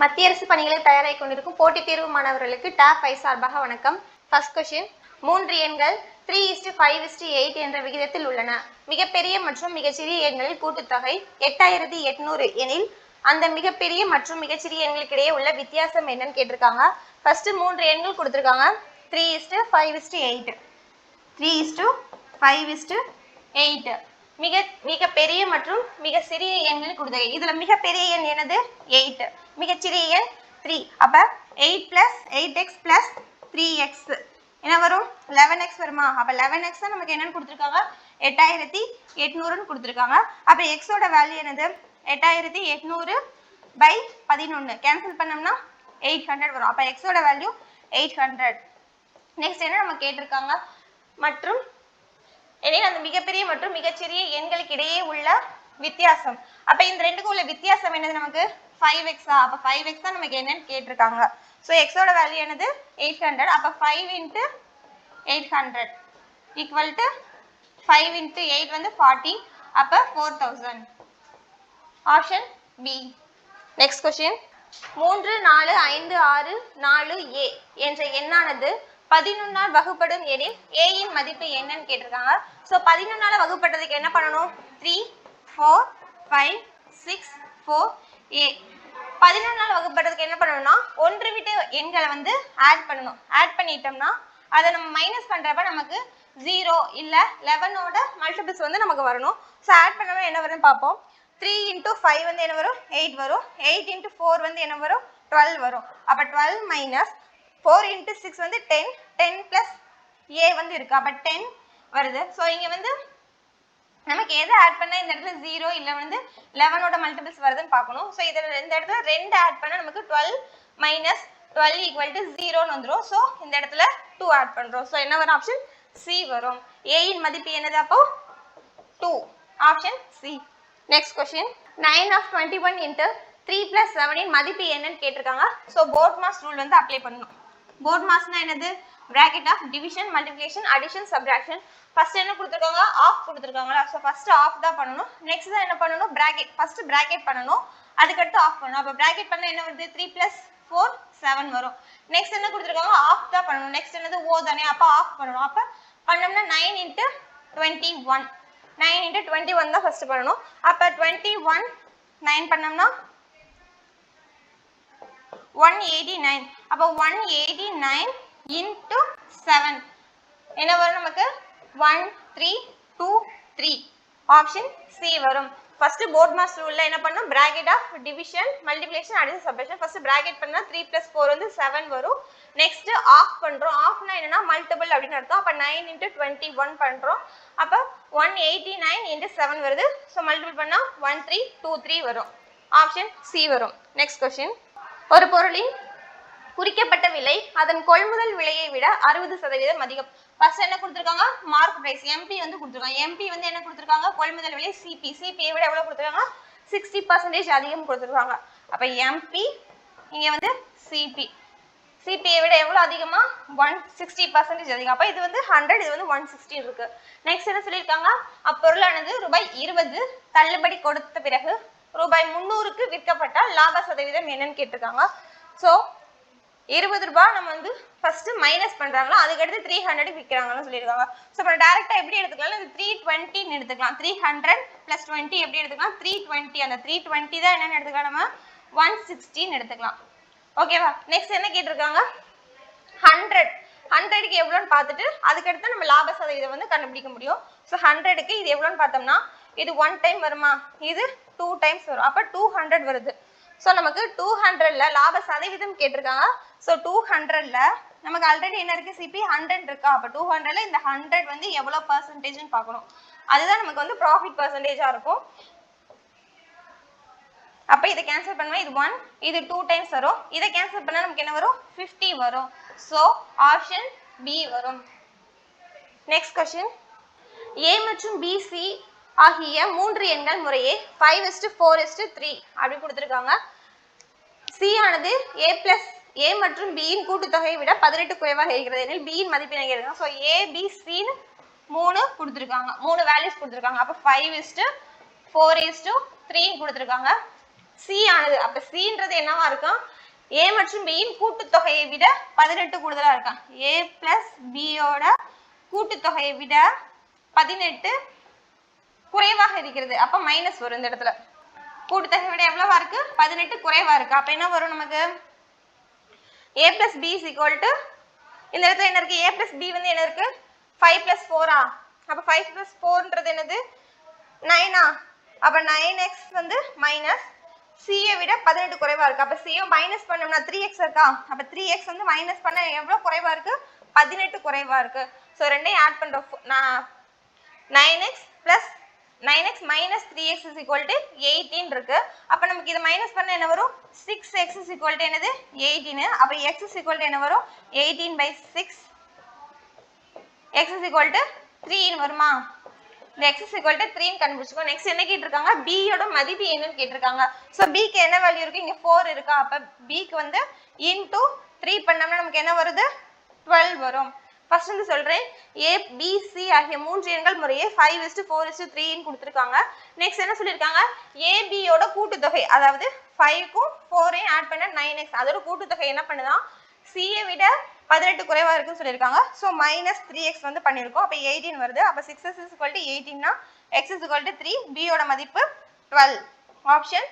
மத்திய அரசு பணிகளில் தயாராகி கொண்டிருக்கும் போட்டித் தேர்வு மாணவர்களுக்கு டாப் 5 சார்பாக வணக்கம். ஃபர்ஸ்ட் கொஸ்டின், 3 எண்கள் 3:5:8 என்ற விகிதத்தில் உள்ளன. மிகப்பெரிய மற்றும் மிகச்சிறிய எண்களில் கூட்டுத்தொகை 8800 எனில் அந்த மிகப்பெரிய மற்றும் மிகச்சிறிய எண்களுக்கிடையே உள்ள வித்தியாசம் என்னன்னு கேட்டிருக்காங்க. ஃபர்ஸ்ட் 3 எண்கள் கொடுத்திருக்காங்க. 3:5:8 3:5:8 மிக பெரிய மற்றும் மிக சிறிய எண்கள் கூட்டுத்தொகை. இதுல மிகப்பெரிய எண் என்னது? 8. மிகச்சிறிய எண் 3. அப்ப 8 plus 8x plus 3x என்ன வரும்? 11x வருமா? அப்ப 11x தான் நமக்கு என்னன்னு கொடுத்திருக்காங்க? 8800 கொடுத்திருக்காங்க. அப்ப x ஓட வேல்யூ என்னது? 8800 by 11 கேன்சல் பண்ணோம்னா 800 வரும். அப்ப x ஓட வேல்யூ 800. நெக்ஸ்ட் என்ன நம்ம கேட்டிருக்காங்க? மற்றும் எனில் அந்த மிகப்பெரிய மற்றும் மிகச்சிறிய எண்களுக்கு இடையே உள்ள வித்தியாசம். அப்ப இந்த ரெண்டுக்கும் உள்ள வித்தியாசம் என்னது? நமக்கு 5x. அப்ப 5x தான் நமக்கு என்னன்னு கேட்டிருக்காங்க. சோ x ஓட வேல்யூ என்னது? 800. அப்ப 5 into 800 equal to 5 into 8 வந்து 40. அப்ப 4000. Option B. Next question, 3 4 5 6 4a என்ற எண்ணானது 11 வகுப்படும் எனில் a இன் மதிப்பு என்னன்னு கேட்டிருக்காங்க. சோ 11 வகுப்படுறதுக்கு என்ன பண்ணணும்? 3 4 5 6 4a. 11 வகுப்படுறதுக்கு என்ன பண்ணணும்னா ஒன்று விட்டு எண்களை வந்து ஆட் பண்ணணும். ஆட் பண்ணிட்டோம்னா அதை நம்ம மைனஸ் பண்றப்ப நமக்கு 0 இல்ல 11 ஓட மல்டிபிள்ஸ் வந்து நமக்கு வரணும். சோ ஆட் பண்ணோம்னா என்ன வரும்னு பார்ப்போம். 3 into 5 வந்து என்ன வரும்? 8 வரும். 8 into 4 வந்து என்ன வரும்? 12 வரும். அப்ப 12 minus 4 into 6 வந்து 10. 10 plus a வந்து இருக்கு. அப்ப 10 வருது. சோ இங்க வந்து நமக்கு எதை ஆட் பண்ணா இந்த இடத்துல 0 இல்ல வந்து 11 ஓட மல்டிபிள்ஸ் வருதுன்னு பார்க்கணும். சோ இதுல இந்த இடத்துல 2 ஆட் பண்ணா நமக்கு 12 minus 12 equal to 0 ன்னு வந்துரும். சோ இந்த இடத்துல 2 ஆட் பண்றோம். சோ என்ன வரும்? ஆப்ஷன் C வரும். a இன் மதிப்பு என்னது? அப்போ 2. Option C. Next question, 9 of 21 into 3 plus 7 இன் மதிப்பு என்னன்னு கேட்டிருக்காங்க. சோ போர்ட் மாஸ் ரூல் வந்து அப்ளை பண்ணணும். போர்ட் மாஸ்னா என்னது? bracket of division, multiplication, addition, subtraction. First என்ன கொடுத்திருக்காங்க? ஆஃப் கொடுத்திருக்காங்களா? சோ ஃபர்ஸ்ட் ஆஃப் தான் பண்ணனும். நெக்ஸ்ட் தான் என்ன பண்ணனும்? bracket. ஃபர்ஸ்ட் bracket பண்ணனும், அதுக்கு அடுத்து ஆஃப் பண்ணனும். அப்ப bracket பண்ணா என்ன வருது? 3 plus 4 7 வரும். நெக்ஸ்ட் என்ன கொடுத்திருக்காங்க? ஆஃப் தான் பண்ணனும். நெக்ஸ்ட் என்னது? ஓ தானே. அப்ப ஆஃப் பண்ணனும். அப்ப பண்ணோம்னா 9 into 21 9 into 21 தான் ஃபர்ஸ்ட் பண்ணனும். அப்ப 21 9 பண்ணோம்னா 189. அப்ப 189 into 7 என்ன வரும் நமக்கு? 1 3 2 3. ஆப்ஷன் C வரும். ஃபர்ஸ்ட் போர்ட் மாஸ் ரூல்ல என்ன பண்ணனும்? bracket of division, multiplication, addition, subtraction. First bracket பண்ணா 3 plus 4 வந்து 7 வரும். நெக்ஸ்ட் ஆஃப் பண்றோம். ஆஃப்னா என்னன்னா மல்டிபிள் அப்படினு அர்த்தம். அப்ப 9 into 21 பண்றோம். அப்ப 189 into 7 வருது. சோ மல்டிபிள் பண்ணா 1323 வரும். ஆப்ஷன் C வரும். நெக்ஸ்ட் क्वेश्चन, ஒரு பொருளின் குறிக்கப்பட்ட விலை அதன் கொள்முதல் விலையை விட 60% அதிகம். ஃபர்ஸ்ட் என்ன கொடுத்திருக்காங்க? மார்க் பிரைஸ் MP வந்து கொடுத்திருக்காங்க. MP வந்து என்ன கொடுத்திருக்காங்க? கொள்முதல் விலை CP. CP ஐ விட எவ்வளவு கொடுத்திருக்காங்க? 60% அதிகம் கொடுத்திருக்காங்க. அப்ப MP இங்க வந்து CP. CP ஐ விட எவ்வளவு அதிகமா? 160% அதிகம். அப்ப இது வந்து 100, இது வந்து 160 இருக்கு. நெக்ஸ்ட் என்ன சொல்லிருக்காங்க? அப்பொருளானது ரூபாய் 20 தள்ளுபடி கொடுத்த பிறகு ரூபாய் 300க்கு விற்கப்பட்டால் லாப சதவீதம் என்னன்னு கேட்டிருக்காங்க. சோ 20 ரூபாய் நம்ம வந்து ஃபர்ஸ்ட் மைனஸ் பண்றாங்களா, அதுக்கு அடுத்து 300 விற்கிறாங்கன்னு சொல்லிருக்காங்க. சோ இப்போ டைரக்டா எப்படி எடுத்துக்கலாம்? இது 320 ன்னு எடுத்துக்கலாம். 300 plus 20 எப்படி எடுத்துக்கலாம்? 320. அந்த 320 தான் என்னன்னு எடுத்துக்கலாம்? நம்ம 160 ன்னு எடுத்துக்கலாம். ஓகேவா? நெக்ஸ்ட் என்ன கேட்டிருக்காங்க? 100. 100க்கு எவ்வளவுன்னு பார்த்துட்டு அதுக்கு அடுத்து நம்ம லாப சதவீதம் வந்து கண்டுபிடிக்க முடியும். சோ 100க்கு இது எவ்வளவுன்னு பார்த்தோம்னா இது 1 டைம் வருமா? இது 2 டைம்ஸ் வரும். அப்ப 200 வருது. சோ நமக்கு 200ல லாப சதவீதம் கேட்டிருக்காங்க. சோ 200ல நமக்கு ஆல்ரெடி என்ன இருக்கு? CP 100 இருக்கா? அப்ப 200ல இந்த 100 வந்து எவ்வளவு பெர்சன்டேஜ்னு பார்க்கணும். அதுதான் நமக்கு வந்து ப்ராஃபிட் பெர்சன்டேஜா இருக்கும். அப்ப இத கேன்சல் பண்ணா இது 1, இது 2 டைம்ஸ் வரும். இத கேன்சல் பண்ணா நமக்கு என்ன வரும்? 50 வரும். சோ ஆப்ஷன் B வரும். நெக்ஸ்ட் क्वेश्चन, A மற்றும் B, C ஆகிய 3 எண்கள் முறையே 5:4:3 அப்படி கொடுத்திருக்காங்க. C ஆனது A மற்றும் B இன் கூட்டுத்தொகையை விட 18 குறைவாக இருக்கிறது எனில் B இன் மதிப்பு என்ன கேக்குறாங்க. சோ A B C ன்னு 3 கொடுத்திருக்காங்க. 3 வேல்யூஸ் கொடுத்திருக்காங்க. அப்ப 5:4:3 கொடுத்திருக்காங்க. சி ஆனது. அப்ப சின்றது என்னவா இருக்கும்? ஏ மற்றும் பியின் கூட்டுத்தொகையை விட 18 கூடுதலா இருக்கும். ஏ பிளஸ் பியோட கூட்டுத்தொகையை விட 18 குறைவாக இருக்கிறது. அப்ப மைனஸ் வரும் இந்த இடத்துல. கூட்டுத்தொகை விட எவ்வளவா இருக்கு? 18 குறைவா இருக்கு. அப்ப என்ன வரும் நமக்கு? a plus b is equal to, இந்த இடத்துல என்ன இருக்கு? a plus b வந்து என்ன இருக்கு? 5 plus 4 ஆ? அப்ப 5 plus 4ன்றது என்னது? 9 ஆ? அப்ப 9x வந்து மைனஸ் c ஐ விட 18 குறைவா இருக்கு. அப்ப c யை மைனஸ் பண்ணோம்னா 3x இருக்கா? அப்ப 3x வந்து மைனஸ் பண்ண எவ்வளவு குறைவா இருக்கு? 18 குறைவா இருக்கு. சோ ரெண்டையும் ஆட் பண்றோம். 9x plus 9x minus 3x is equal to 18 இருக்கு. அப்ப நமக்கு இத மைனஸ் பண்ண என்ன வரும்? 6x is equal to என்னது? 18. அப்ப x is equal to என்ன வரும்? 18 by 6. x is equal to 3 ன்னு வருமா? இந்த x is equal to 3 ன்னு கண்டுபிடிச்சுக்கோ. நெக்ஸ்ட் என்ன கேட்டிருக்காங்க? b யோட மதிப்பு என்னன்னு கேட்டிருக்காங்க. சோ b க்கு என்ன வேல்யூ இருக்கு? இங்க 4 இருக்கா? அப்ப b க்கு வந்து into 3 பண்ணோம்னா நமக்கு என்ன வருது? 12 வரும். ஃபர்ஸ்ட் வந்து சொல்றேன். a b c ஆகிய மூன்று எண்கள் முறையே 5:4:3 ன்னு கொடுத்திருக்காங்க. நெக்ஸ்ட் என்ன சொல்லிருக்காங்க? a b யோட கூட்டுத்தொகை, அதாவது 5 க்கும் 4 ஐயும் ஆட் பண்ண 9x, அதோட கூட்டுத்தொகை என்ன பண்ணுதா? c ஐ விட 18 குறைவா இருக்குன்னு சொல்லிருக்காங்க. சோ -3x வந்து பண்ணிருக்கோம். அப்ப 18 வருது. அப்ப 6x is equal to 18 னா x is equal to 3, b யோட மதிப்பு 12. ஆப்ஷன்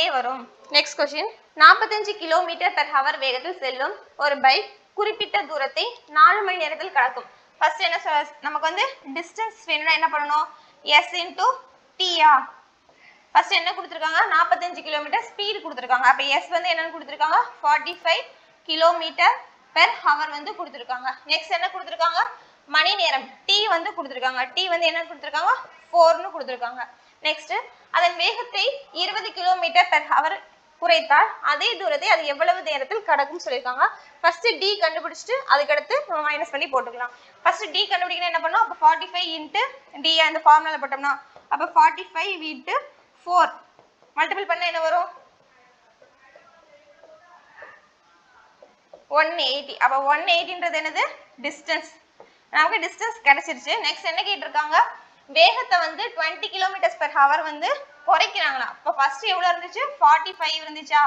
A வரும். Next question. 45 km/h வேகத்தில் செல்லும் ஒரு பைக் குறிப்பிட்ட தூரத்தை 4 மணி நேரத்தில் கடக்கும். ஃபர்ஸ்ட் என்ன நமக்கு வந்து டிஸ்டன்ஸ் வேணும்னா என்ன பண்ணனும்? s into t ஆ? ஃபர்ஸ்ட் என்ன கொடுத்திருக்காங்க? 45 km ஸ்பீட் கொடுத்திருக்காங்க. அப்ப s வந்து என்னன்னு கொடுத்திருக்காங்க? 45 km/h வந்து கொடுத்திருக்காங்க. நெக்ஸ்ட் என்ன கொடுத்திருக்காங்க? மணி நேரம் t வந்து கொடுத்திருக்காங்க. t வந்து என்ன கொடுத்திருக்காங்க? 4 ன்னு கொடுத்திருக்காங்க. நெக்ஸ்ட் அதன் வேகத்தை 20 km/h குறைத்தால் அதே தூரத்தை அது எவ்வளவு நேரத்தில் கடக்கும் சொல்லிருக்காங்க. ஃபர்ஸ்ட் d கண்டுபிடிச்சிட்டு அதுக்கு அடுத்து நம்ம மைனஸ் பண்ணி போட்டுக்கலாம். ஃபர்ஸ்ட் d கண்டுபிடிக்கணும் என்ன பண்ணனும்? அப்ப 45 into d அந்த ஃபார்முலால போட்டோம்னா அப்ப 45 into 4 மல்டிபிள் பண்ணா என்ன வரும்? 180. அப்ப 180ன்றது என்னது? டிஸ்டன்ஸ். நமக்கு டிஸ்டன்ஸ் கிடைச்சிருச்சு. நெக்ஸ்ட் என்ன கேட்டிருக்காங்க? வேகத்தை வந்து 20 km/h வந்து குறைக்கிறாங்களா? அப்ப ஃபர்ஸ்ட் எவ்வளவு இருந்துச்சு? 45 இருந்துச்சா?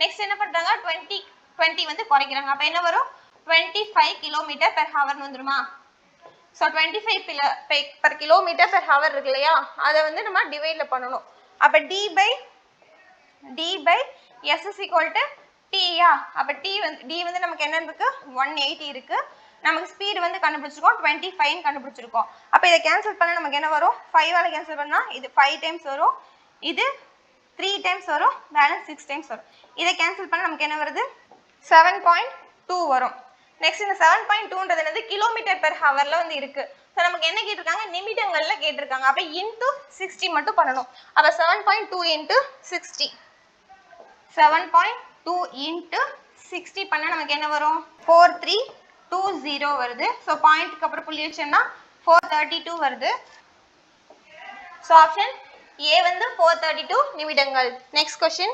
நெக்ஸ்ட் என்ன பண்றாங்க? 20 வந்து குறைக்கிறாங்க. அப்ப என்ன வரும்? 25 km/h ன்னு வந்துருமா? சோ 25 per km/h இருக்கு இல்லையா? அத வந்து நம்ம டிவைட்ல பண்ணனும். அப்ப d by s is equal to t யா? அப்ப d வந்து நமக்கு என்ன இருக்கு? 180 இருக்கு. நமக்கு ஸ்பீட் வந்து கண்டுபிடிச்சிருக்கோம் 25 ன்னு கண்டுபிடிச்சிருக்கோம். அப்ப இத கேன்சல் பண்ணா நமக்கு என்ன வரும்? 5 ஆல கேன்சல் பண்ணா இது 5 டைம்ஸ் வரும். இது 3 டைம்ஸ் வரும். பேலன்ஸ் 6 டைம்ஸ் வரும். இத கேன்சல் பண்ணா நமக்கு என்ன வருது? 7.2 வரும். நெக்ஸ்ட் இந்த 7.2ன்றது என்னது? km/h ல வந்து இருக்கு. சோ நமக்கு என்ன கேட்டிருக்காங்க? நிமிடங்கள்ல கேட்டிருக்காங்க. அப்ப into 60 மட்டும் பண்ணனும். அப்ப 7.2 into 60. 7.2 into 60 பண்ணா நமக்கு என்ன வரும்? 4320 வருது. சோ பாயிண்ட்க்கு அப்புறம் புள்ளி வச்சோம்னா 432 வருது. சோ ஆப்ஷன் A வந்து 432 நிமிடங்கள். Next question.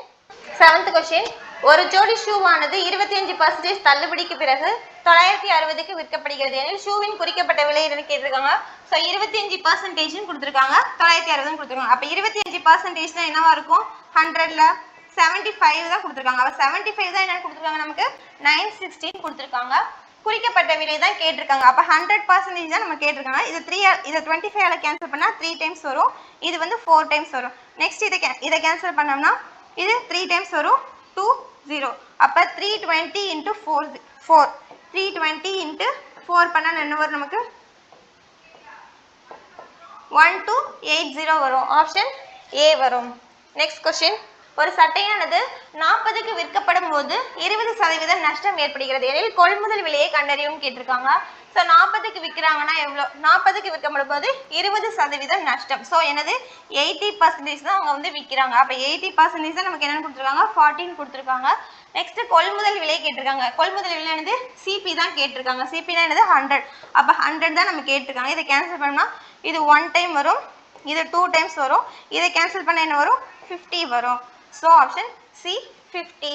7th question. ஒரு ஜோடி ஷூவானது 25% தள்ளுபடிக்கு பிறகு 960க்கு விற்கப்படுகிறது. எனில் ஷூவின் குறிக்கப்பட்ட விலை என்னன்னு கேட்டிருக்காங்க. சோ 25% ன்னு கொடுத்திருக்காங்க. 960 ன்னு கொடுத்திருக்காங்க. அப்ப 25% னா என்னவா இருக்கும்? 100ல 75 தான் கொடுத்திருக்காங்க. அப்ப 75 தான் என்னன்னு கொடுத்திருக்காங்க? நமக்கு 960 கொடுத்திருக்காங்க. குறிக்கப்பட்ட விலை தான் கேட்டிருக்காங்க. அப்ப 100% தான் நம்ம கேட்டிருக்காங்க. இத 25 ஆல கேன்சல் பண்ணா 3 டைம்ஸ் வரும். இது வந்து 4 டைம்ஸ் வரும். நெக்ஸ்ட் இத கேன்சல் பண்ணோம்னா இது 3 டைம்ஸ் வரும். 20. அப்ப 320 into 4 320 into 4 பண்ணா என்ன வரும் நமக்கு? 1280 வரும். ஆப்ஷன் A வரும். Next question. ஒரு சட்டையானது 40க்கு விற்கப்படும் போது 20% நஷ்டம் ஏற்படுகிறது. எனில் கொள்முதல் விலையை கண்டறியவும் கேட்டிருக்காங்க. சோ 40க்கு விக்கிறாங்கன்னா எவ்வளவு? 40க்கு விற்கப்படும் போது 20% நஷ்டம். சோ என்னது? 80% தான் அவங்க வந்து விக்கிறாங்க. அப்ப 80% தான் நமக்கு என்னன்னு கொடுத்திருக்காங்க? 14 கொடுத்திருக்காங்க. நெக்ஸ்ட் கொள்முதல் விலை கேட்டிருக்காங்க. கொள்முதல் விலை என்னது? CP தான் கேட்டிருக்காங்க. CP னா என்னது? 100. அப்ப 100 தான் நம்ம கேட்டிருக்காங்க. இத கேன்சல் பண்ணா இது 1 டைம் வரும். இது 2 டைம்ஸ் வரும். இத கேன்சல் பண்ணா என்ன வரும்? 50 வரும். So option C 50.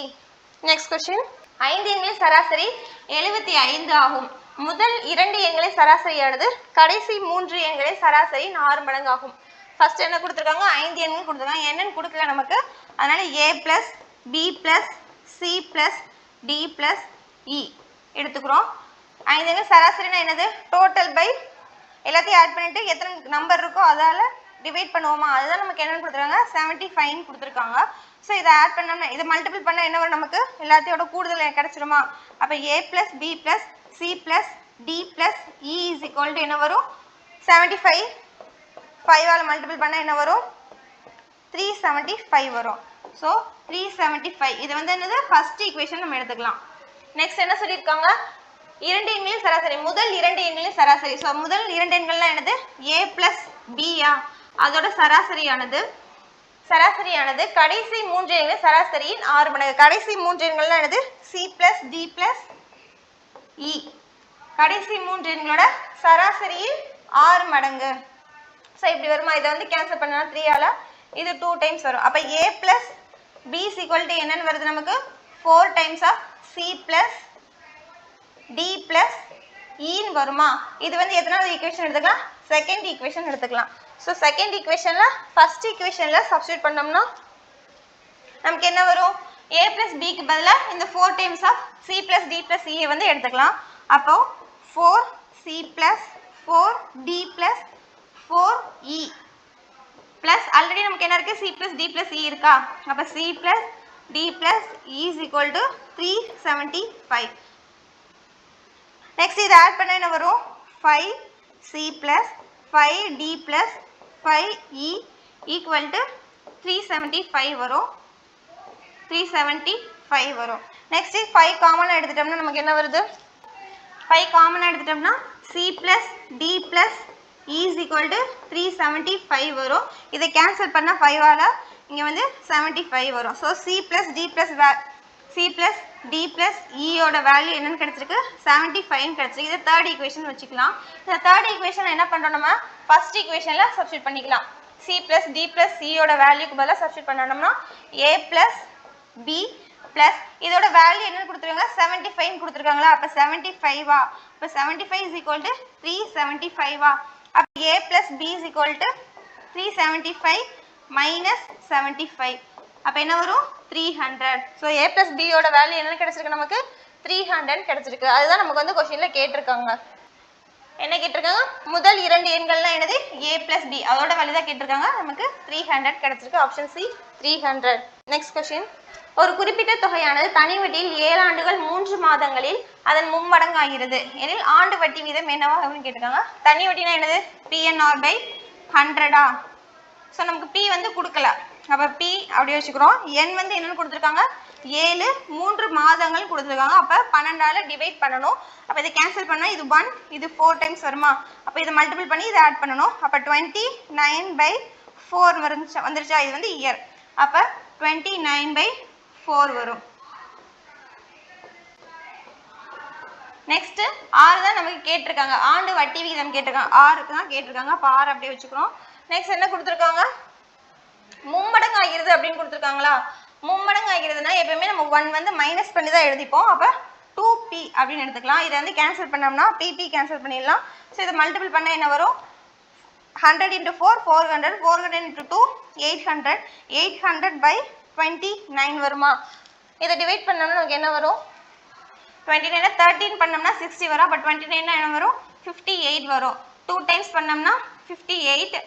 Next question. 5 எண்களின் சராசரி 75 ஆகும். முதல் 2 எண்களின் சராசரியானது கடைசி 3 எண்களின் சராசரி 6 மடங்கு ஆகும். ஃபர்ஸ்ட் என்ன கொடுத்திருக்காங்க? 5 எண்கள் கொடுத்திருக்காங்க. என்னன்னு கொடுக்கல நமக்கு. அதனால a plus b plus c plus d plus e எடுத்துக்கிறோம். இது சராசரினா என்னது? டோட்டல் பை எல்லாத்தையும் ஆட் பண்ணிட்டு எத்தனை நம்பர் இருக்கோ அதால டிவைட் பண்ணுவோமா, அதுதான் நமக்கு என்னன்னு கொடுத்துருக்காங்க 75 கொடுத்துருக்காங்க. ஸோ இதை ஆட் பண்ணோம்னா இதை மல்டிபிள் பண்ணால் என்ன வரும்? நமக்கு எல்லாத்தையோட கூடுதல் கிடைச்சிருமா? அப்போ a plus b plus c plus d plus e is equal to என்ன வரும்? 75. 5ஆல் மல்டிபிள் பண்ணால் என்ன வரும்? 375 வரும். ஸோ 375 இது வந்து என்னது? ஃபர்ஸ்ட் ஈக்குவேஷன் நம்ம எடுத்துக்கலாம். நெக்ஸ்ட் என்ன சொல்லியிருக்காங்க? இரண்டு எண்களின் சராசரி, முதல் இரண்டு எண்களின் சராசரி. ஸோ முதல் இரண்டு எண்கள்லாம் என்னது? a plus b அதோட சராசரியானது கடைசி மூன்று எண்களின் சராசரியின் 6 மடங்கு. கடைசி மூன்று எண்கள்லாம் என்னது? c plus d plus e. கடைசி மூன்று எண்களோட சராசரியின் 6 மடங்கு. ஸோ இப்படி வருமா? இதை வந்து கேன்சல் பண்ணா 3ஆல இது 2 டைம்ஸ் வரும். அப்போ a plus b is equal to என்னன்னு வருது நமக்கு? 4 times of c plus d plus e வருமா? இது வந்து எத்தனாவது ஈக்குவேஷன் எடுத்துக்கலாம்? செகண்ட் ஈக்குவேஷன் எடுத்துக்கலாம். ஸோ செகண்ட் ஈக்குவேஷன்ல ஃபர்ஸ்ட் ஈக்குவேஷன்ல சப்ஸ்டிட்யூட் பண்ணோம்னா நமக்கு என்ன வரும்? a plus b க்கு பதிலாக இந்த 4 times of c plus d plus e வந்து எடுத்துக்கலாம். அப்போ 4c plus 4d plus 4e plus already நமக்கு என்ன இருக்கு? c plus d plus e இருக்கா? அப்போ c plus d plus e is equal to 375. Next இதை ஆட் பண்ண என்ன வரும்? 5c plus 5d plus 5e equal to 375 வரும். 375 வரும். நெக்ஸ்ட் 5 காமனாக எடுத்துட்டோம்னா நமக்கு என்ன வருது? 5 காமனாக எடுத்துட்டோம்னா c plus d plus e is equal to 375 வரும். இதை கேன்சல் பண்ணால் 5ஆல் இங்கே வந்து 75 வரும். So c plus d plus e ஓட வேல்யூ என்னன்னு கிடைச்சிருக்கு? 75 கிடைச்சிருக்கு. இதை தேர்ட் ஈக்குவேஷன் வச்சுக்கலாம். இந்த தேர்ட் ஈக்குவேஷன் என்ன பண்ணுறோம்? நம்ம ஃபர்ஸ்ட் ஈக்குவேஷனில் சப்ஸ்டிட்யூட் பண்ணிக்கலாம். c plus d plus e ஓட வேல்யூக்கு பதிலாக சப்ஸ்டிட்யூட் பண்ணோம்னா a plus b plus இதோட வேல்யூ என்னன்னு கொடுத்துருக்காங்க? 75 கொடுத்துருக்காங்களா? அப்போ 75 அப்போ 75 is equal to 375 அப்போ a plus b is equal to 375 minus 75 அப்போ என்ன வரும்? 300. ஸோ a plus b ஓட வேல்யூ என்ன கிடைச்சிருக்கு? நமக்கு 300 கிடைச்சிருக்கு. அதுதான் நமக்கு வந்து கொஸ்டினில் கேட்டிருக்காங்க. என்ன கேட்டிருக்காங்க? முதல் இரண்டு எண்கள்லாம் என்னது? a plus b அதோட வேல்யூ தான் கேட்டிருக்காங்க. நமக்கு 300 கிடைச்சிருக்கு. Option C 300. Next question. ஒரு குறிப்பிட்ட தொகையானது தனி வட்டியில் 7 ஆண்டுகள் 3 மாதங்களில் அதன் மும்மடங்கு ஆகிறது எனில் ஆண்டு வட்டி வீதம் என்னவாகும் கேட்டிருக்காங்க. தனி வட்டினா என்னது? PNR by 100. ஸோ நமக்கு p வந்து கொடுக்கல. அப்போ p அப்படியே வச்சுக்கிறோம். n வந்து என்னன்னு கொடுத்துருக்காங்க? 7 3 மாதங்கள் கொடுத்துருக்காங்க. அப்போ 12ஆல் டிவைட் பண்ணணும். அப்போ இதை கேன்சல் பண்ணால் இது 1 இது 4 டைம்ஸ் வருமா? அப்போ இதை மல்டிபிள் பண்ணி இதை ஆட் பண்ணணும். அப்போ 29/4 வந்துருச்சா? இது வந்து இயர். அப்போ 29/4 வரும். நெக்ஸ்ட் 6 தான் நமக்கு கேட்டிருக்காங்க. ஆண்டு வட்டி விகிதம் கேட்டிருக்காங்க. 6க்கு தான் கேட்டிருக்காங்க. அப்போ 6 அப்படியே வச்சுக்கிறோம். நெக்ஸ்ட் என்ன கொடுத்துருக்காங்க? மும்மடங்கு ஆகிறது அப்படின்னு கொடுத்துருக்காங்களா? மும்மடங்கு ஆகிறதுனா எப்பயுமே நம்ம 1 வந்து மைனஸ் பண்ணி தான் எழுதிப்போம். அப்போ 2p அப்படின்னு எடுத்துக்கலாம். இதை வந்து கேன்சல் பண்ணோம்னா pp கேன்சல் பண்ணிடலாம். ஸோ இதை மல்டிபிள் பண்ணால் என்ன வரும்? 100 into 4 400 400 into 2 800 800/29 வருமா? இதை டிவைட் பண்ணோம்னா நமக்கு என்ன வரும்? 29 13 பண்ணோம்னா 60 வரும். அப்போ 29 என்ன வரும்? 58 வரும். 2 டைம்ஸ் பண்ணோம்னா 58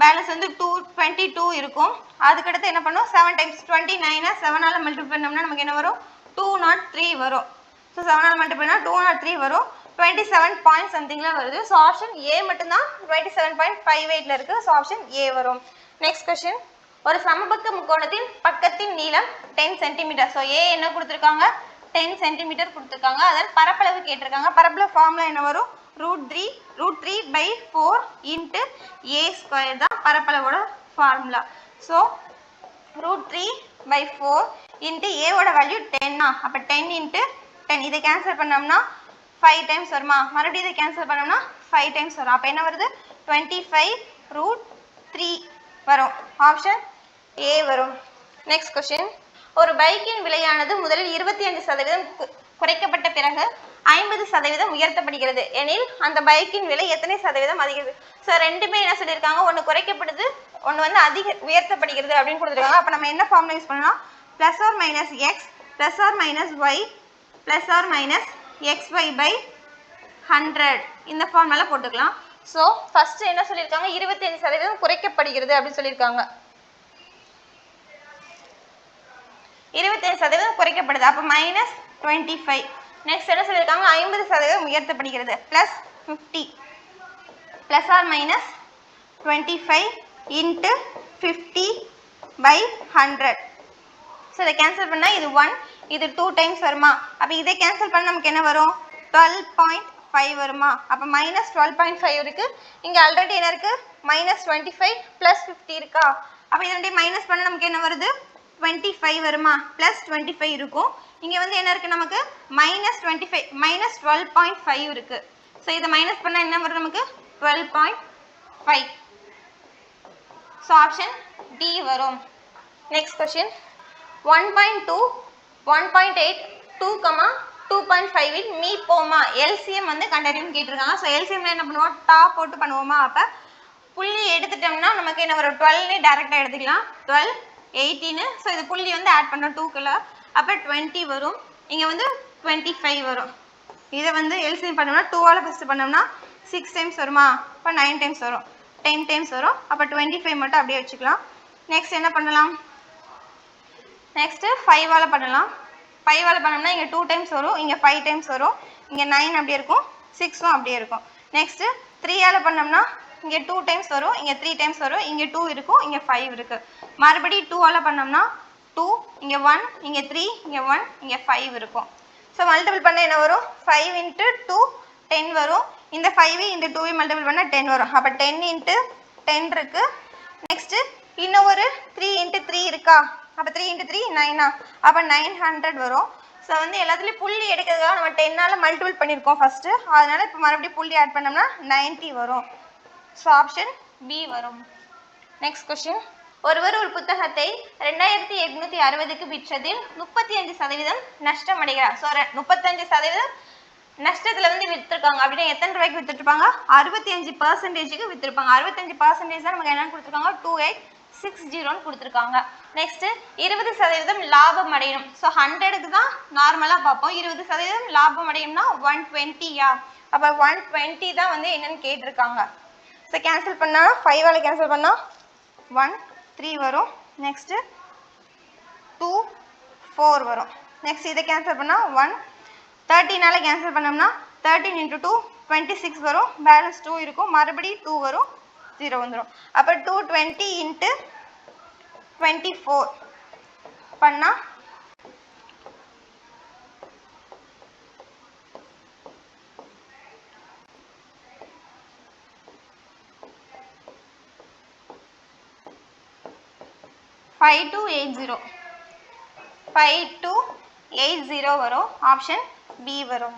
பேலன்ஸ் வந்து 22 இருக்கும். அதுக்கடுத்து என்ன பண்ணும்? 7 டைம்ஸ் 29 7ஆல் மல்டிபிள் பண்ணோம்னா நமக்கு என்ன வரும்? 203 வரும். ஸோ 7ஆல் மல்டிபிள் பண்ணால் 203 வரும். 27 பாயிண்ட் சம்திங்ல வருது. ஸோ ஆப்ஷன் ஏ மட்டும்தான் 27.58ல் இருக்குது. ஸோ ஆப்ஷன் ஏ வரும். Next question. ஒரு சமபக்க முக்கோணத்தின் பக்கத்தின் நீளம் 10 சென்டிமீட்டர். ஸோ ஏ என்ன கொடுத்துருக்காங்க? 10 சென்டிமீட்டர் கொடுத்துருக்காங்க. அதாவது பரப்பளவு கேட்டிருக்காங்க. பரப்பளவு ஃபார்முலா என்ன வரும்? √3/4 into a² தான் பரப்பளவோட ஃபார்முலா. ஸோ √3/4 into a ஓட வேல்யூ 10. அப்போ 10 into 10 இதை கேன்சல் பண்ணோம்னா 5 டைம்ஸ் வருமா? மறுபடியும் இதை கேன்சல் பண்ணோம்னா 5 டைம்ஸ் வரும். அப்போ என்ன வருது? 25√3 வரும். ஆப்ஷன் ஏ வரும். Next question. ஒரு பைக்கின் விலையானது முதலில் 25% குறைக்கப்பட்ட பிறகு 50% உயர்த்தப்படுகிறது எனில் அந்த பைக்கின் விலை எத்தனை சதவீதம் அதிகரிது? ஸோ ரெண்டுமே என்ன சொல்லியிருக்காங்க? ஒன்று குறைக்கப்படுது, ஒன்று வந்து அதிக உயர்த்தப்படுகிறது அப்படின்னு கொடுத்துருக்காங்க. அப்போ நம்ம என்ன ஃபார்முலா யூஸ் பண்ணலாம்? Plus or minus x plus or minus y plus or minus xy by 100 இந்த ஃபார்முலா போட்டுக்கலாம். ஸோ ஃபர்ஸ்ட் என்ன சொல்லியிருக்காங்க? 25% குறைக்கப்படுகிறது அப்படின்னு சொல்லியிருக்காங்க. 25% குறைக்கப்படுது. அப்போ மைனஸ் 25. நெக்ஸ்ட் என்ன சொல்லியிருக்காங்க? 50% உயர்த்தப்படுகிறது plus 50 plus or minus 25 into 50 by 100. So இதை கேன்சல் பண்ணால் இது 1 இது 2 டைம்ஸ் வருமா? அப்போ இதை கேன்சல் பண்ண நமக்கு என்ன வரும்? 12.5 வருமா? அப்போ மைனஸ் 12.5 இருக்கு. இங்கே ஆல்ரெடி என்ன இருக்கு? மைனஸ் 25 பிளஸ் 50 இருக்கா? அப்போ இதனுடைய மைனஸ் பண்ண நமக்கு என்ன வருது? 25 வருமா? பிளஸ் 25 இருக்கும். இங்கே வந்து என்ன இருக்கு நமக்கு? மைனஸ் 25 மைனஸ் 12.5 இருக்கு. ஸோ இதை மைனஸ் பண்ணால் என்ன வரும் நமக்கு? 12.5. ஸோ ஆப்ஷன் டி வரும். நெக்ஸ்ட் கொஸ்டின் 1.2 1.8 2,2.5 இல் மீ போமா எல்சிஎம் வந்து கண்டறியும் கேட்டிருக்காங்க. ஸோ எல்சிஎம்ல என்ன பண்ணுவோம்? டாப் போட்டு பண்ணுவோமா? அப்போ புள்ளி எடுத்துட்டோம்னா நமக்கு என்ன வரும்? 12 டைரெக்டாக எடுத்துக்கலாம். 12 18. ஸோ இது புள்ளி வந்து ஆட் பண்ணுறோம் 2க்குள்ள. அப்போ 20 வரும். இங்கே வந்து 25 வரும். இதை வந்து எல்சிஎம் பண்ணோம்னா 2ஆல் ஃபஸ்ட்டு பண்ணோம்னா 6 டைம்ஸ் வருமா? அப்போ 9 டைம்ஸ் வரும். 10 டைம்ஸ் வரும். அப்போ 25 மட்டும் அப்படியே வச்சுக்கலாம். நெக்ஸ்ட் என்ன பண்ணலாம்? நெக்ஸ்ட்டு 5ஆல் பண்ணலாம். 5ஆல் பண்ணோம்னா இங்கே 2 டைம்ஸ் வரும். இங்கே 5 டைம்ஸ் வரும். இங்கே 9 அப்படியே இருக்கும். 6ம் அப்படியே இருக்கும். நெக்ஸ்ட்டு 3ஆல் பண்ணோம்னா இங்கே 2 டைம்ஸ் வரும். இங்கே 3 டைம்ஸ் வரும். இங்கே 2 இருக்கும். இங்கே 5 இருக்குது. மறுபடியும் 2ஆல் பண்ணோம்னா 2 இங்கே 1 இங்கே 3 இங்கே 1 இங்கே 5 இருக்கும். ஸோ மல்டிபிள் பண்ண என்ன வரும்? 5 இன்ட்டு 2 10 வரும். இந்த 5 இந்த 2 மல்டிபிள் பண்ணால் 10 வரும். அப்போ 10 இன்ட்டு 10 இருக்குது. நெக்ஸ்ட்டு இன்னும் ஒரு 3 இன்ட்டு 3 இருக்கா? அப்போ 3 இன்ட்டு 3 9. அப்போ 900 வரும். ஸோ வந்து எல்லாத்துலேயும் புள்ளி எடுக்கிறதுக்காக நம்ம 10ஆல் மல்டிபிள் பண்ணியிருக்கோம் ஃபஸ்ட்டு. அதனால் இப்போ மறுபடியும் புள்ளி ஆட் பண்ணோம்னா 90 வரும். ஸோ ஆப்ஷன் பி வரும். நெக்ஸ்ட் கொஸ்டின் ஒருவர் ஒரு புத்தகத்தை 2860க்கு விற்றதில் 35% நஷ்டம் அடைகிறார். ஸோ 35% நஷ்டத்தில் வந்து விற்றுருக்காங்க. அப்படின்னா எத்தனை ரூபாய்க்கு விற்றுருப்பாங்க? 65%க்கு விற்றுருப்பாங்க. 65% தான் நமக்கு என்னன்னு கொடுத்துருக்காங்க? 2860 கொடுத்துருக்காங்க. நெக்ஸ்ட்டு 20% லாபம் அடையணும். ஸோ 100க்கு தான் நார்மலாக பார்ப்போம். 20% லாபம் அடையணும்னா 120யா? அப்போ 120 தான் வந்து என்னன்னு கேட்டிருக்காங்க. ஸோ கேன்சல் பண்ணால் 5ஆல் கேன்சல் பண்ணால் 1 3 வரும். நெக்ஸ்ட்டு 2 4 வரும். நெக்ஸ்ட் இதை கேன்சல் பண்ணால் 1 13ஆல் கேன்சல் பண்ணோம்னா 13 இன்ட்டு 2 26 வரும். பேலன்ஸ் 2 இருக்கும். மறுபடியும் 2 வரும். 0 வந்துடும். அப்போ 220 இன்ட்டு 24 பண்ணால் 5280 வரும். ஆப்ஷன் பி வரும்.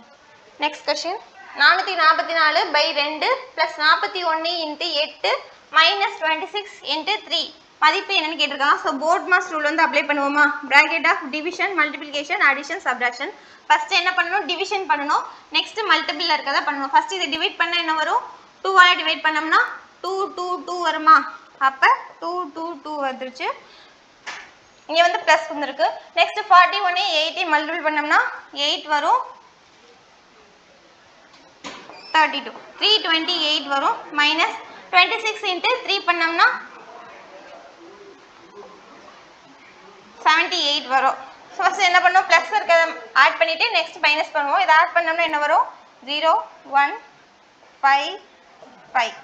நெக்ஸ்ட் கொஸ்டின் 444/2 + 41 × 8 - 26 × 3 மதிப்பு என்னன்னு கேட்டிருக்காங்க. ஸோ போர்ட் மாஸ் ரூல் வந்து அப்ளை பண்ணுவோமா? Bracket of division multiplication addition subtraction. First என்ன பண்ணணும்? டிவிஷன் பண்ணணும். நெக்ஸ்ட் மல்டிபிள் இருக்கதை பண்ணணும். ஃபர்ஸ்ட் இதை டிவைட் பண்ண என்ன வரும்? 2ஆல் டிவைட் பண்ணோம்னா 2 2 2 வருமா? அப்போ 2 2 2 வந்துருச்சு. இங்கே வந்து ப்ளஸ் வந்துருக்கு. நெக்ஸ்ட் 41 8 மல்டிபிள் பண்ணோம்னா 8 வரும். 32 328 வரும். மைனஸ் 26 × 3 பண்ணோம்னா 78 வரும். ஃபர்ஸ்ட் என்ன பண்ணுவோம்? ப்ளஸ் இருக்கிறத ஆட் பண்ணிவிட்டு நெக்ஸ்ட் மைனஸ் பண்ணுவோம். இதை ஆட் பண்ணோம்னா என்ன வரும்? 0 1 5 5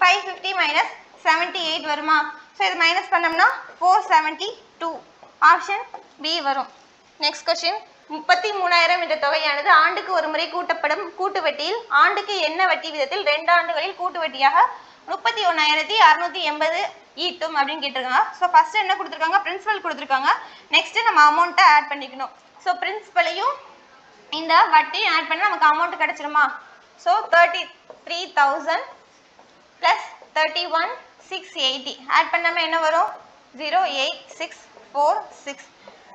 550 மைனஸ் 78 வருமா? ஸோ இது மைனஸ் பண்ணோம்னா 472. ஆப்ஷன் பி வரும். நெக்ஸ்ட் கொஸ்டின் 33,000 என்ற தொகையானது ஆண்டுக்கு ஒரு முறை கூட்டப்படும் கூட்டு வட்டியில் ஆண்டுக்கு என்ன வட்டி விதத்தில் 2 ஆண்டுகளில் கூட்டு வட்டியாக 31,680 ஈட்டும் அப்படின்னு கேட்டிருக்காங்க. ஸோ ஃபர்ஸ்ட் என்ன கொடுத்துருக்காங்க? பிரின்சிபல் கொடுத்துருக்காங்க. நெக்ஸ்ட் நம்ம அமௌண்ட்டை ஆட் பண்ணிக்கணும். ஸோ பிரின்சிபலையும் இந்த வட்டியும் ஆட் பண்ணி நமக்கு அமௌண்ட் கிடைச்சிருமா? ஸோ 33,000 + 31,680 ஆட் பண்ணாமல் என்ன வரும்? 08646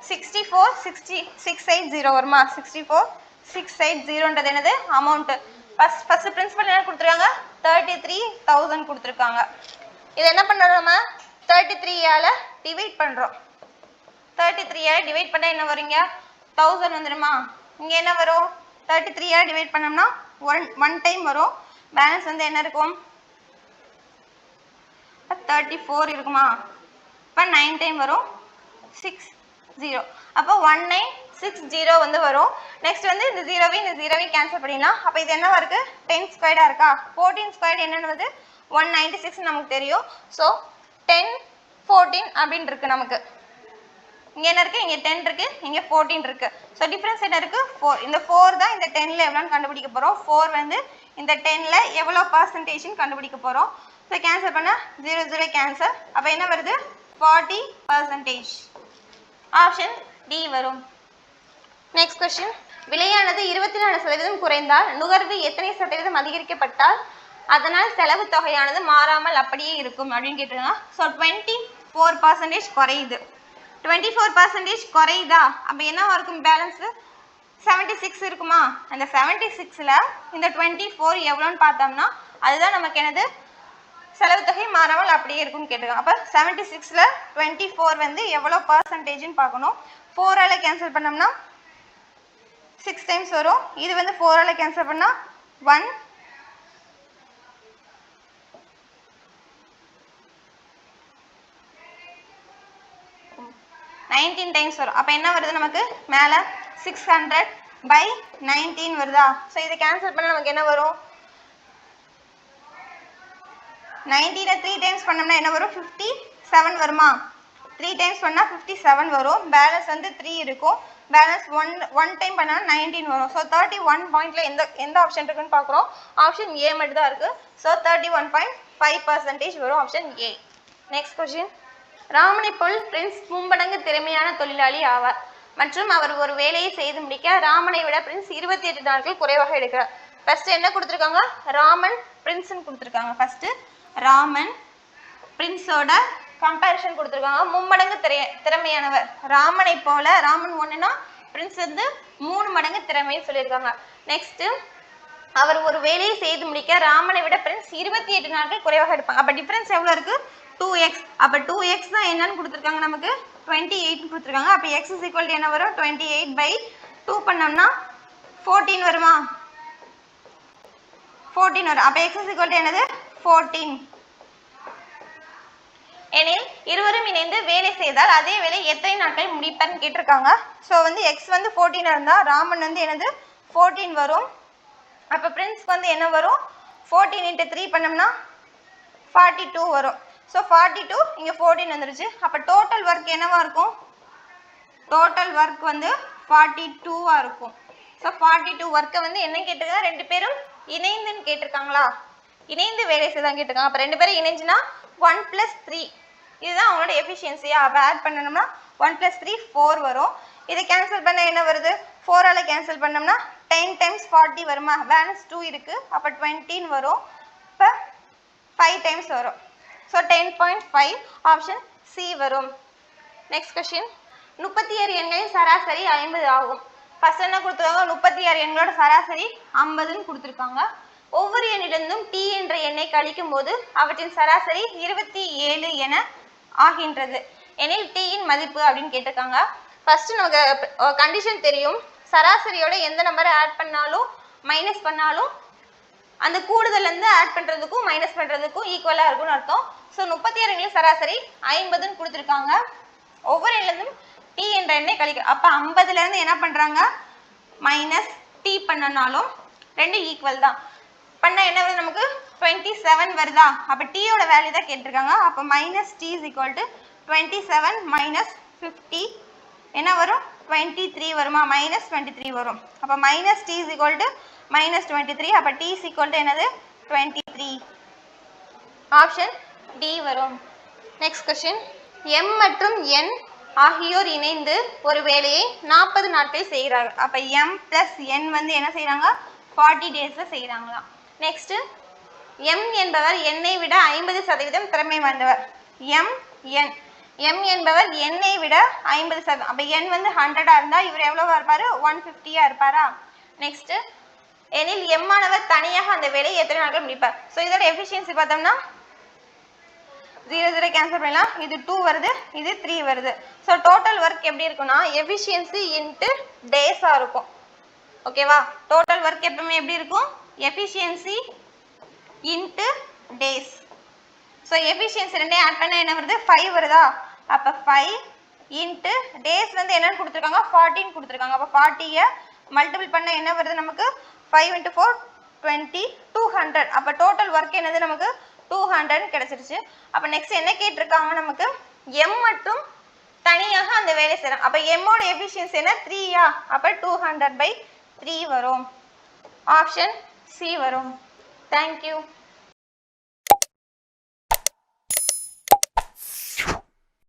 64,680 வருமா? 64,680ன்றது என்னது? அமௌண்ட். ஃபர்ஸ்ட் பிரின்சிபல் என்ன கொடுத்துருக்காங்க? 33,000 கொடுத்துருக்காங்க. இது என்ன பண்றோம் நம்ம 33 ஆல டிவைட் பண்றோம் 33 ஆல டிவைட் பண்ணா என்ன வருங்க 1000 வந்துருமா இங்க என்ன வரும் 33 ஆல டிவைட் பண்ணோம்னா 1 டைம் வரும் பேலன்ஸ் வந்து என்ன இருக்கும் 34 இருக்குமா அப்ப 9 டைம் வரும் 60 அப்ப 1960 வந்து வரும் நெக்ஸ்ட் வந்து இந்த 0வை கேன்சல் பண்ணிடலாம் அப்ப இது என்னவா இருக்கு 10 ஸ்கொயர்டா இருக்கா 14 ஸ்கொயர் என்னன்னு வந்து 196 நமக்கு தெரியும் சோ 10 14 அப்படினு இருக்கு நமக்கு இங்க என்ன இருக்கு இங்க 10 இருக்கு இங்க 14 இருக்கு சோ டிஃபரன்ஸ் என்ன இருக்கு 4 இந்த 4 தான் இந்த 10 ல எவ்வளவுன்னு கண்டுபிடிக்க போறோம் 4 வந்து இந்த 10 ல எவ்வளவு percentage ன்னு கண்டுபிடிக்க போறோம் சோ கேன்சல் பண்ணா 0 கேன்சல் அப்ப என்ன வருது 40% ஆப்ஷன் டி வரும் நெக்ஸ்ட் क्वेश्चन விலையானது 24% குறைந்தால் நுகர்வு எத்தனை சதவீதம் அதிகரிக்கப்பட்டால் அதனால் செலவு தொகையானது மாறாமல் அப்படியே இருக்கும் அப்படினு கேட்டிருக்காங்க சோ 24% குறையுது 24% குறையுதா அப்ப என்னவா இருக்கும் பேலன்ஸ் 76 இருக்குமா அந்த 76 ல இந்த 24 எவ்வளவுன்னு பார்த்தோம்னா அதுதான் நமக்கு என்னது செலவு தொகை மாறாமல் அப்படியே இருக்கும்னு கேட்டிருக்காங்க அப்ப 76 ல 24 வந்து எவ்வளவு பர்சன்டேஜ்னு பார்க்கணும் 4 ஆல கேன்சல் பண்ணோம்னா 6 டைம்ஸ் வரும் இது வந்து 4 ஆல கேன்சல் பண்ணா 1 19 டைம்ஸ் வரும் அப்ப என்ன வருது நமக்கு மேல 600/19 வருதா சோ இத கேன்சல் பண்ணா நமக்கு என்ன வரும் 19 ல 3 டைம்ஸ் பண்ணோம்னா என்ன வரும் 57 வருமா 3 டைம்ஸ் பண்ணா 57 வரும் பேலன்ஸ் வந்து 3 இருக்கும் பேலன்ஸ் 1 டைம் பண்ணா 19 வரும் சோ 31 பாயிண்ட்ல எந்த ஆப்ஷன் இருக்குன்னு பார்க்கறோம் ஆப்ஷன் A மட்டும் தான் இருக்கு சோ 31.5% வரும் ஆப்ஷன் A நெக்ஸ்ட் क्वेश्चन ராமனை போல் பிரின்ஸ் மும்மடங்கு திறமையான தொழிலாளி ஆவார் மற்றும் அவர் ஒரு வேலையை செய்து முடிக்க ராமனை விட பிரின்ஸ் 28 நாட்கள் குறைவாக எடுக்கிறார் ஃபர்ஸ்ட் என்ன கொடுத்திருக்காங்க ராமன் பிரின்ஸ்னு கொடுத்திருக்காங்க ஃபர்ஸ்ட் ராமன் பிரின்ஸோட கம்பேரிஷன் கொடுத்திருக்காங்க மும்மடங்கு திறமையானவர் ராமனை போல ராமன் ஒண்ணுனா பிரின்ஸ் வந்து 3 மடங்கு திறமைன்னு சொல்லியிருக்காங்க நெக்ஸ்ட் அவர் ஒரு வேலையை செய்து முடிக்க ராமனை விட பிரின்ஸ் 28 நாட்கள் குறைவாக எடுப்பாங்க அப்ப டிஃபரன்ஸ் எவ்வளவு இருக்கு 2x அப்ப 2x தான் என்னன்னு கொடுத்திருக்காங்க நமக்கு 28 கொடுத்திருக்காங்க அப்ப x என்ன வரும் 28/2 பண்ணோம்னா 14 வருமா 14 வரும் அப்ப x என்னது 14 எனில் இருவரும் இணைந்து வேலை செய்தால் அதே வேலை எத்தனை நாட்கள் முடிப்பார்னு கேட்டிருக்காங்க சோ வந்து x வந்து 14 இருந்தா ராமன் வந்து என்னது 14 வரும் அப்ப பிரின்ஸ்க்கு வந்து என்ன வரும் 14 × 3 பண்ணோம்னா 42 வரும் சோ 42 இங்க 14 வந்துருச்சு அப்ப டோட்டல் வர்க் என்னவா இருக்கும் டோட்டல் வர்க் வந்து 42 ஆ இருக்கும் சோ 42 வர்க்க வந்து என்ன கேட்டிருக்காங்க ரெண்டு பேரும் இணைந்துன்னு கேட்டிருக்காங்களா இணைந்து வேலை செய்தான் கேட்டிருக்காங்க அப்ப ரெண்டு பேரும் இணைஞ்சினா 1 + 3 இதுதான் அவங்களோட எஃபிஷியன்சியா அப்ப ஆட் பண்ணனும்னா 1 + 3 4 வரும் இத கேன்சல் பண்ணா என்ன வருது 4 ஆல கேன்சல் பண்ணோம்னா 10 டைம்ஸ் 40 வருமா பேலன்ஸ் 2 இருக்கு அப்ப 20 வரும் அப்ப 5 டைம்ஸ் வரும் so 10.5 ஆப்ஷன் C வரும் நெக்ஸ்ட் क्वेश्चन 36 எண்களின் சராசரி 50 ஆகும் ஃபர்ஸ்ட் என்ன கொடுத்திருக்காங்க 36 எண்களோட சராசரி 50 ன்னு கொடுத்திருக்காங்க ஒவ்வொரு எண்ணிலிருந்தும் t என்ற எண்ணை கழிக்கும்போது அவற்றின் சராசரி 27 என ஆகின்றது எனில் t இன் மதிப்பு அப்படினு கேட்டிருக்காங்க ஃபர்ஸ்ட் நமக்கு கண்டிஷன் தெரியும் சராசரியோட எந்த நம்பரை ஆட் பண்ணாலும் மைனஸ் பண்ணாலும் அந்த கூடுதல்ல இருந்து ஆட் பண்றதுக்கும் மைனஸ் பண்றதுக்கும் ஈக்குவலா இருக்கும்னு அர்த்தம் சோ 36 எண்களின் சராசரி 50 ன்னு கொடுத்திருக்காங்க ஒவ்வொரு எண்ணில இருந்தும் t என்ற எண்ணை கழிக்க அப்ப 50 ல இருந்து என்ன பண்றாங்க மைனஸ் t பண்ணனாலும் ரெண்டு ஈக்குவல் தான் பண்ணா என்ன வருது நமக்கு 27 வருதா அப்ப t யோட வேல்யூ தான் கேட்டிருக்காங்க அப்ப -t = 27 - 50 என்ன வரும் 23 வருமா -23 வரும் அப்ப -t = -23 அப்ப t = என்னது 23 ஆப்ஷன் D வரும் நெக்ஸ்ட் क्वेश्चन m மற்றும் n ஆகியோர் இணைந்து ஒரு வேலையை 40 நாட்கள் செய்கிறார்கள் அப்ப m + n வந்து என்ன செய்றாங்க 40 டேஸ்ல செய்றாங்களாம் நெக்ஸ்ட் m என்பவர் n ஐ விட 50% திறமை வாய்ந்தவர் m என்பவர் n ஐ விட 50% அப்ப n வந்து 100 ஆ இருந்தா இவர் எவ்வளவா இருப்பாரு 150 ஆ இருப்பாரா நெக்ஸ்ட் எனில் m ஆனவர் தனியாக அந்த வேலையை எத்தனை நாட்கள் முடிப்பார் சோ இதோட எஃபிஷியன்சி பார்த்தோம்னா 0 0 கேன்சல் பண்ணலாம். இது 2 வருது, இது 3 வருது. ஸோ டோட்டல் ஒர்க் எப்படி இருக்குன்னா எஃபிஷியன்சி இன்ட்டு டேஸாக இருக்கும். ஓகேவா? டோட்டல் ஒர்க் எப்பவுமே எப்படி இருக்கும்? Efficiency into days. So efficiency ரெண்டையும் ஆட் பண்ணால் என்ன வருது? 5 வருதா? அப்போ 5 இன்ட்டு டேஸ் வந்து என்னன்னு கொடுத்துருக்காங்க? 14 கொடுத்துருக்காங்க. அப்போ 40யை மல்டிபிள் பண்ண என்ன வருது நமக்கு? 5 × 4 20 200. அப்போ டோட்டல் ஒர்க் என்னது நமக்கு? 200 கிடைச்சிருச்சு. அப்போ நெக்ஸ்ட் என்ன கேட்டிருக்காங்க நமக்கு? எம் மட்டும் தனியாக அந்த வேலை செய்யலாம். அப்போ எம்மோட எஃபிஷியன்சி என்ன? 3யா? அப்போ 200/3 வரும். ஆப்ஷன் சி வரும். தேங்க்யூ.